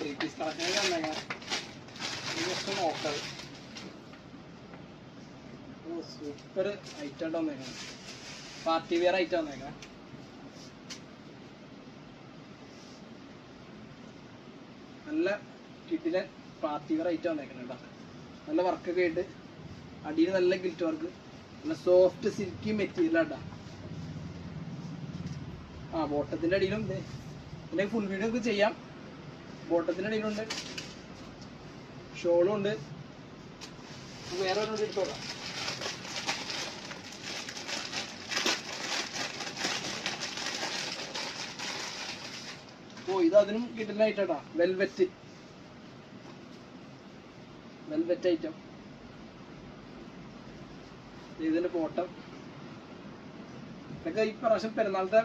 3 piece കളക്ഷനൊക്കെ വന്നേക്കാം. Just നോക്കാം. ഓ super item വന്നേക്കാം. പാർട്ടി വെയർ ഐറ്റം വന്നേക്കാം. നല്ല കിട്ടിലെ പാർട്ടി വെയർ ഐറ്റം വന്നേക്കണം കേട്ടോ. നല്ല വർക്കൊക്കെ ആയിട്ട് അടിയിൽ നല്ല ഗിൽറ്റ് വർക്ക്, നല്ല സോഫ്റ്റ് സിൽക്കി മെറ്റീരിയൽ ആട്ടാ. ആ ബോട്ടത്തിൻ്റെ അടിയിലും ഉണ്ട്. ഇതിൻ്റെ ഫുൾ വീഡിയോ ഒക്കെ ചെയ്യാം. ബോട്ടത്തിൻ്റെ അടിയിലുണ്ട്, ഷോളും ഉണ്ട്. വേറെ ഒരെണ്ണം എടുത്തോളാം. ഓ ഇത് അതിനും കിട്ടുന്ന ഐറ്റാ. Velvet item. ഇതിന്റെ ബോട്ടം ഇതൊക്കെ ഈ പ്രാവശ്യം പെരുന്നാളുടെ